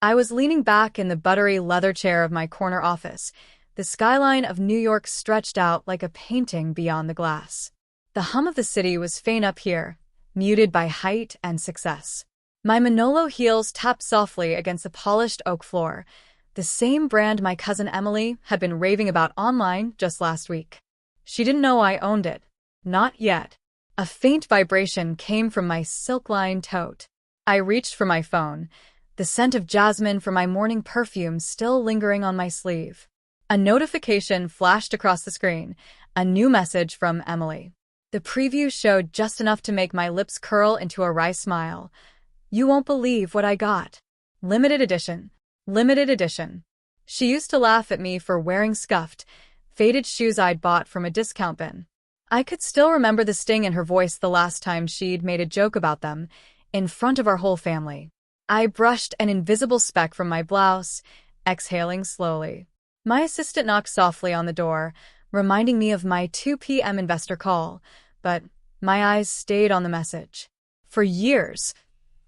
I was leaning back in the buttery leather chair of my corner office. The skyline of New York stretched out like a painting beyond the glass. The hum of the city was faint up here, muted by height and success. My Manolo heels tapped softly against the polished oak floor, the same brand my cousin Emily had been raving about online just last week. She didn't know I owned it. Not yet. A faint vibration came from my silk-lined tote. I reached for my phone, the scent of jasmine from my morning perfume still lingering on my sleeve. A notification flashed across the screen, a new message from Emily. The preview showed just enough to make my lips curl into a wry smile. "You won't believe what I got. Limited edition. Limited edition." She used to laugh at me for wearing scuffed, faded shoes I'd bought from a discount bin. I could still remember the sting in her voice the last time she'd made a joke about them, in front of our whole family. I brushed an invisible speck from my blouse, exhaling slowly. My assistant knocked softly on the door, reminding me of my 2 p.m. investor call, but my eyes stayed on the message. For years,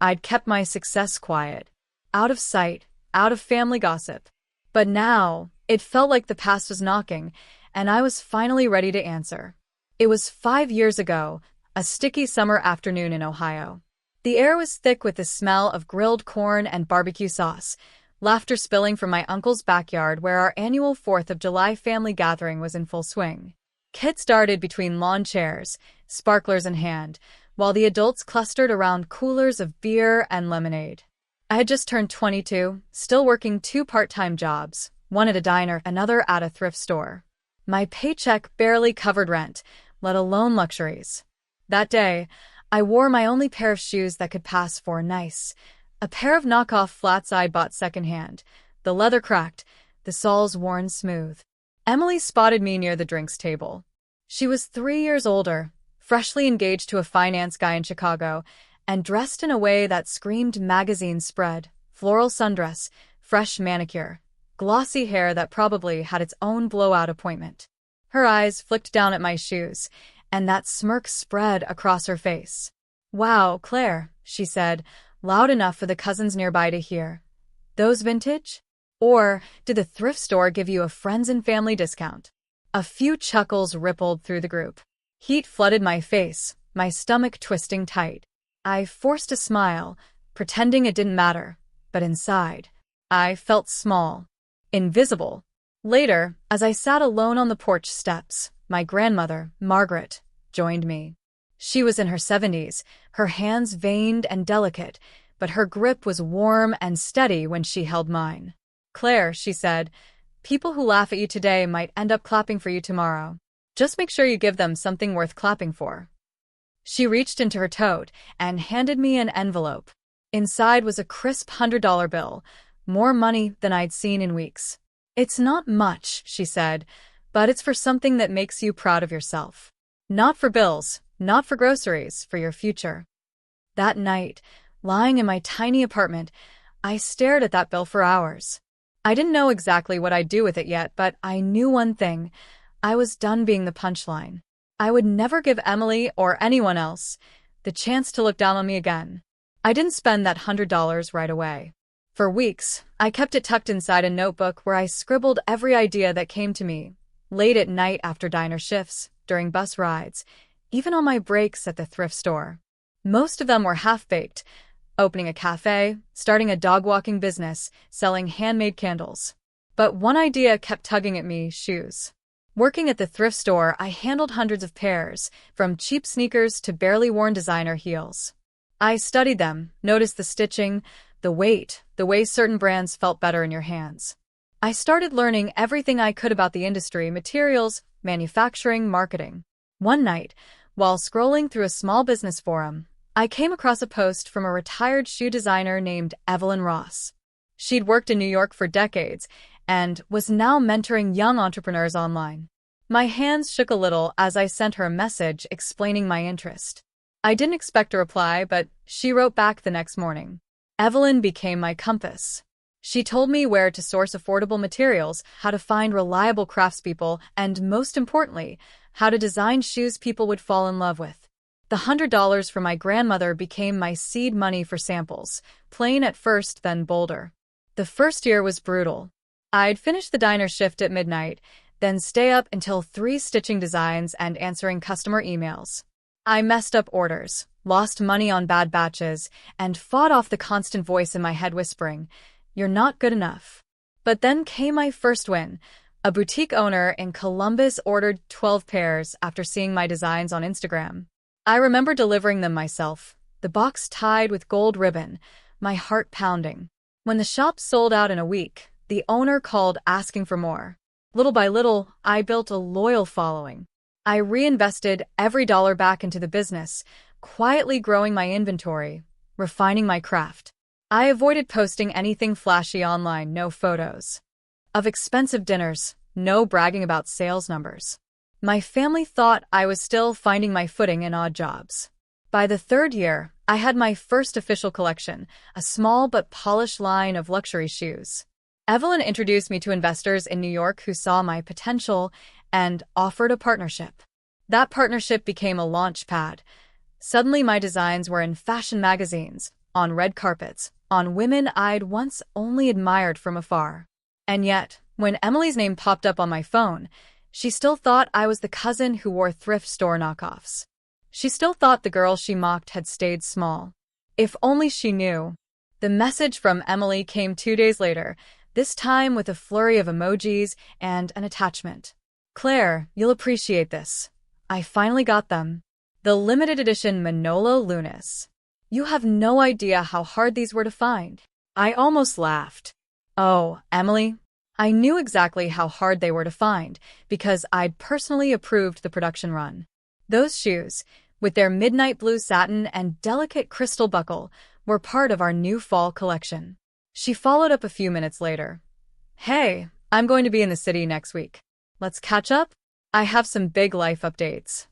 I'd kept my success quiet, out of sight, out of family gossip. But now, it felt like the past was knocking, and I was finally ready to answer. It was 5 years ago, a sticky summer afternoon in Ohio. The air was thick with the smell of grilled corn and barbecue sauce, laughter spilling from my uncle's backyard where our annual 4th of July family gathering was in full swing. Kids darted between lawn chairs, sparklers in hand, while the adults clustered around coolers of beer and lemonade. I had just turned 22, still working 2 part-time jobs, one at a diner, another at a thrift store. My paycheck barely covered rent, let alone luxuries. That day, I wore my only pair of shoes that could pass for nice, a pair of knockoff flats I'd bought secondhand, the leather cracked, the soles worn smooth. Emily spotted me near the drinks table. She was 3 years older, freshly engaged to a finance guy in Chicago, and dressed in a way that screamed magazine spread, floral sundress, fresh manicure, glossy hair that probably had its own blowout appointment. Her eyes flicked down at my shoes, and that smirk spread across her face. "Wow, Claire," she said, loud enough for the cousins nearby to hear. "Those vintage? Or did the thrift store give you a friends and family discount?" A few chuckles rippled through the group. Heat flooded my face, my stomach twisting tight. I forced a smile, pretending it didn't matter, but inside, I felt small, invisible. Later, as I sat alone on the porch steps, my grandmother, Margaret, joined me. She was in her 70s, her hands veined and delicate, but her grip was warm and steady when she held mine. "Claire," she said, "people who laugh at you today might end up clapping for you tomorrow. Just make sure you give them something worth clapping for." She reached into her tote and handed me an envelope. Inside was a crisp $100 bill, more money than I'd seen in weeks. "It's not much," she said, "but it's for something that makes you proud of yourself. Not for bills, not for groceries, for your future." That night, lying in my tiny apartment, I stared at that bill for hours. I didn't know exactly what I'd do with it yet, but I knew one thing. I was done being the punchline. I would never give Emily or anyone else the chance to look down on me again. I didn't spend that $100 right away. For weeks, I kept it tucked inside a notebook where I scribbled every idea that came to me, late at night after diner shifts, during bus rides, even on my breaks at the thrift store. Most of them were half-baked: opening a cafe, starting a dog-walking business, selling handmade candles. But one idea kept tugging at me: shoes. Working at the thrift store, I handled hundreds of pairs, from cheap sneakers to barely worn designer heels. I studied them, noticed the stitching, the weight, the way certain brands felt better in your hands. I started learning everything I could about the industry: materials, manufacturing, marketing. One night, while scrolling through a small business forum, I came across a post from a retired shoe designer named Evelyn Ross. She'd worked in New York for decades and was now mentoring young entrepreneurs online. My hands shook a little as I sent her a message explaining my interest. I didn't expect a reply, but she wrote back the next morning. Evelyn became my compass. She told me where to source affordable materials, how to find reliable craftspeople, and most importantly, how to design shoes people would fall in love with. The $100 from my grandmother became my seed money for samples, plain at first, then bolder. The first year was brutal. I'd finish the diner shift at midnight, then stay up until 3 stitching designs and answering customer emails. I messed up orders, lost money on bad batches, and fought off the constant voice in my head whispering, "You're not good enough." But then came my first win. A boutique owner in Columbus ordered 12 pairs after seeing my designs on Instagram. I remember delivering them myself, the box tied with gold ribbon, my heart pounding. When the shop sold out in a week, the owner called asking for more. Little by little, I built a loyal following. I reinvested every dollar back into the business, quietly growing my inventory, refining my craft. I avoided posting anything flashy online, no photos of expensive dinners, no bragging about sales numbers. My family thought I was still finding my footing in odd jobs. By the 3rd year, I had my first official collection, a small but polished line of luxury shoes. Evelyn introduced me to investors in New York who saw my potential and offered a partnership. That partnership became a launch pad. Suddenly my designs were in fashion magazines, on red carpets, on women I'd once only admired from afar. And yet, when Emily's name popped up on my phone, she still thought I was the cousin who wore thrift store knockoffs. She still thought the girl she mocked had stayed small. If only she knew. The message from Emily came 2 days later, this time with a flurry of emojis and an attachment. "Claire, you'll appreciate this. I finally got them. The limited edition Manolo Lunas. You have no idea how hard these were to find." I almost laughed. "Oh, Emily, I knew exactly how hard they were to find because I'd personally approved the production run. Those shoes, with their midnight blue satin and delicate crystal buckle, were part of our new fall collection." She followed up a few minutes later. "Hey, I'm going to be in the city next week. Let's catch up? I have some big life updates."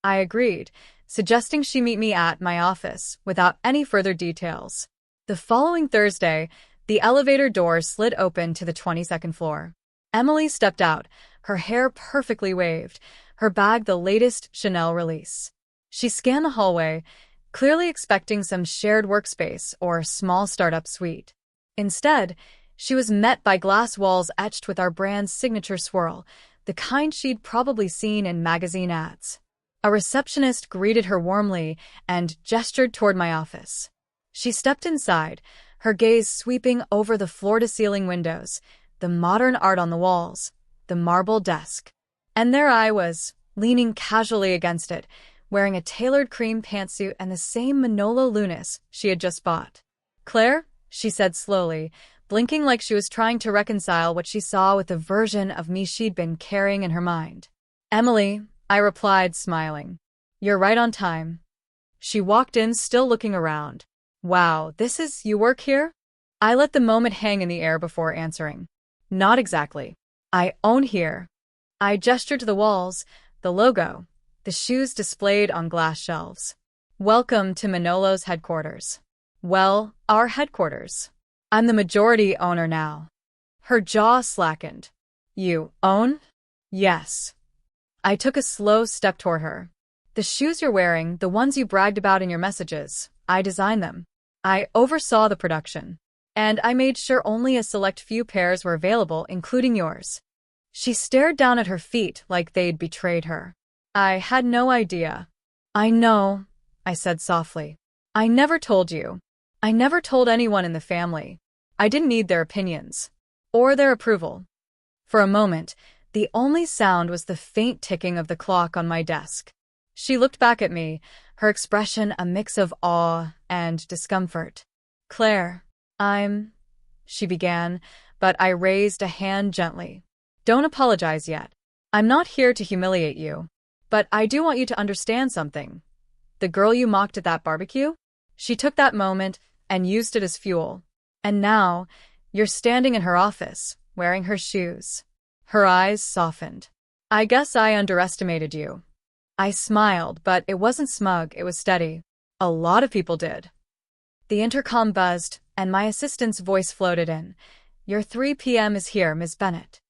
I agreed, suggesting she meet me at my office without any further details. The following Thursday, the elevator door slid open to the 22nd floor. Emily stepped out, her hair perfectly waved, her bag the latest Chanel release. She scanned the hallway, clearly expecting some shared workspace or small startup suite. Instead, she was met by glass walls etched with our brand's signature swirl, the kind she'd probably seen in magazine ads. A receptionist greeted her warmly and gestured toward my office. She stepped inside, her gaze sweeping over the floor-to-ceiling windows, the modern art on the walls, the marble desk. And there I was, leaning casually against it, wearing a tailored cream pantsuit and the same Manolo Lunas she had just bought. "Claire," she said slowly, blinking like she was trying to reconcile what she saw with the version of me she'd been carrying in her mind. "Emily," I replied, smiling. "You're right on time." She walked in, still looking around. "Wow, you work here?" I let the moment hang in the air before answering. "Not exactly. I own here." I gestured to the walls, the logo, the shoes displayed on glass shelves. "Welcome to Manolo's headquarters." "Well, our headquarters. I'm the majority owner now." Her jaw slackened. "You own?" "Yes." I took a slow step toward her. "The shoes you're wearing, the ones you bragged about in your messages, I designed them. I oversaw the production. And I made sure only a select few pairs were available, including yours." She stared down at her feet like they'd betrayed her. "I had no idea." "I know," I said softly. "I never told you. I never told anyone in the family. I didn't need their opinions. Or their approval." For a moment, the only sound was the faint ticking of the clock on my desk. She looked back at me, her expression a mix of awe and discomfort. "Claire, she began, but I raised a hand gently. "Don't apologize yet. I'm not here to humiliate you. But I do want you to understand something. The girl you mocked at that barbecue? She took that moment and used it as fuel. And now, you're standing in her office, wearing her shoes." Her eyes softened. "I guess I underestimated you." I smiled, but it wasn't smug, it was steady. "A lot of people did." The intercom buzzed, and my assistant's voice floated in. "Your 3 p.m. is here, Ms. Bennett."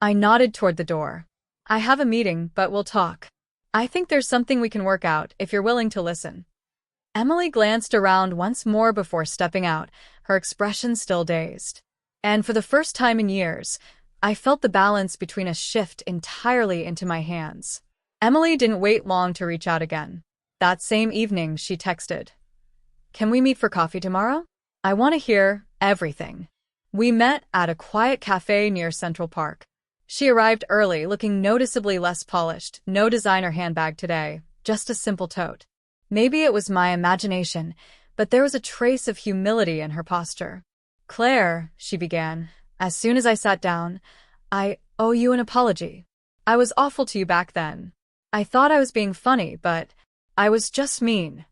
I nodded toward the door. "I have a meeting, but we'll talk. I think there's something we can work out if you're willing to listen." Emily glanced around once more before stepping out, her expression still dazed. And for the first time in years, I felt the balance between a shift entirely into my hands. Emily didn't wait long to reach out again. That same evening, she texted, "Can we meet for coffee tomorrow? I want to hear everything." We met at a quiet cafe near Central Park. She arrived early, looking noticeably less polished, no designer handbag today, just a simple tote. Maybe it was my imagination, but there was a trace of humility in her posture. "Claire," she began, as soon as I sat down, "I owe you an apology. I was awful to you back then. I thought I was being funny, but I was just mean."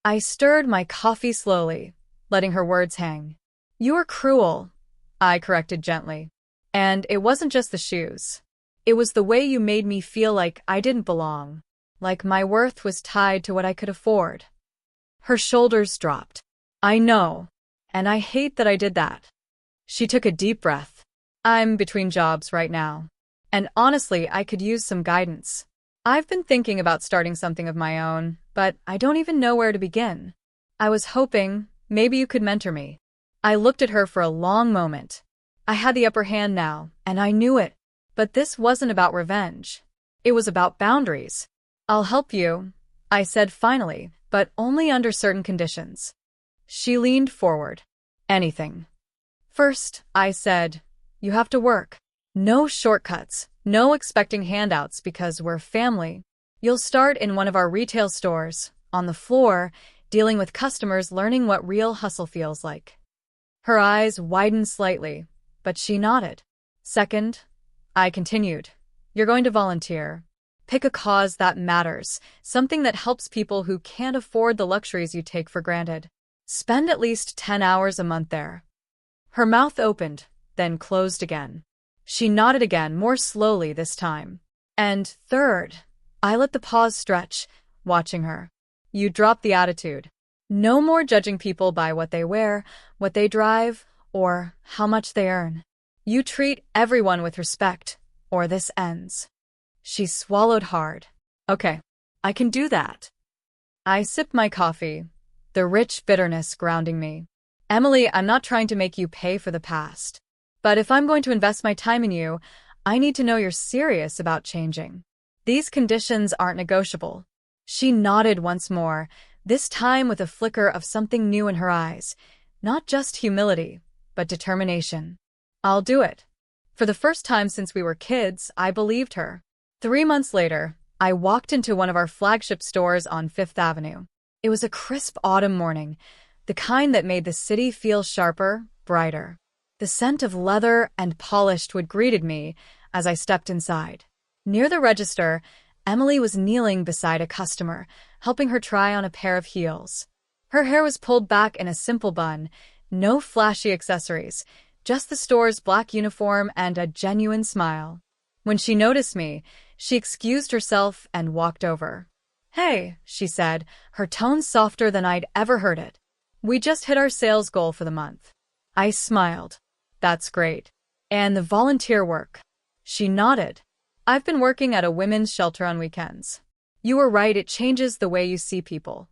I stirred my coffee slowly, letting her words hang. "You were cruel," I corrected gently. "And it wasn't just the shoes. It was the way you made me feel like I didn't belong, like my worth was tied to what I could afford." Her shoulders dropped. "I know, and I hate that I did that." She took a deep breath. "I'm between jobs right now, and honestly, I could use some guidance. I've been thinking about starting something of my own, but I don't even know where to begin. I was hoping maybe you could mentor me." I looked at her for a long moment. I had the upper hand now, and I knew it. But this wasn't about revenge. It was about boundaries. "I'll help you," I said finally, but only under certain conditions. She leaned forward. "Anything?" "First," I said, "you have to work. No shortcuts, no expecting handouts because we're family. You'll start in one of our retail stores, on the floor, dealing with customers, learning what real hustle feels like." Her eyes widened slightly, but she nodded. "Second," I continued, "you're going to volunteer. Pick a cause that matters, something that helps people who can't afford the luxuries you take for granted. Spend at least 10 hours a month there." Her mouth opened, then closed again. She nodded again, more slowly this time. "And third," I let the pause stretch, watching her, "you drop the attitude. No more judging people by what they wear, what they drive, or how much they earn. You treat everyone with respect, or this ends." She swallowed hard. "Okay, I can do that." I sipped my coffee, the rich bitterness grounding me. "Emily, I'm not trying to make you pay for the past. But if I'm going to invest my time in you, I need to know you're serious about changing. These conditions aren't negotiable." She nodded once more, this time with a flicker of something new in her eyes. Not just humility, but determination. "I'll do it." For the first time since we were kids, I believed her. 3 months later, I walked into one of our flagship stores on Fifth Avenue. It was a crisp autumn morning, the kind that made the city feel sharper, brighter. The scent of leather and polished wood greeted me as I stepped inside. Near the register, Emily was kneeling beside a customer, helping her try on a pair of heels. Her hair was pulled back in a simple bun, no flashy accessories, just the store's black uniform and a genuine smile. When she noticed me, she excused herself and walked over. "Hey," she said, her tone softer than I'd ever heard it. "We just hit our sales goal for the month." I smiled. "That's great. And the volunteer work?" She nodded. "I've been working at a women's shelter on weekends." You were right, it changes the way you see people.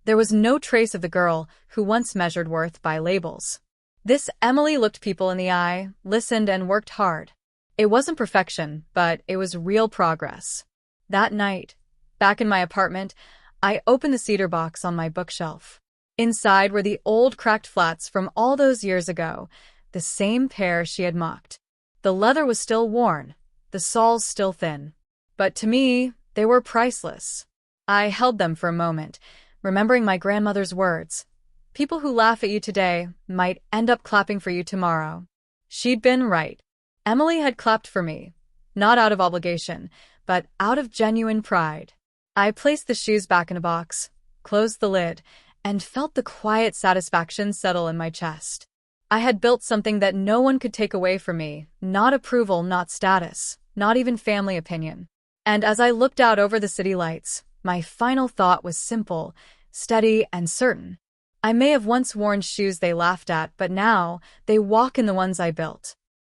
There was no trace of the girl who once measured worth by labels. This Emily looked people in the eye, listened, and worked hard. It wasn't perfection, but it was real progress. That night, back in my apartment, I opened the cedar box on my bookshelf. Inside were the old cracked flats from all those years ago, the same pair she had mocked. The leather was still worn, the soles still thin. But to me, they were priceless. I held them for a moment, remembering my grandmother's words. People who laugh at you today might end up clapping for you tomorrow. She'd been right. Emily had clapped for me, not out of obligation, but out of genuine pride. I placed the shoes back in a box, closed the lid, and felt the quiet satisfaction settle in my chest. I had built something that no one could take away from me, not approval, not status, not even family opinion. And as I looked out over the city lights, my final thought was simple, steady, and certain. I may have once worn shoes they laughed at, but now they walk in the ones I built.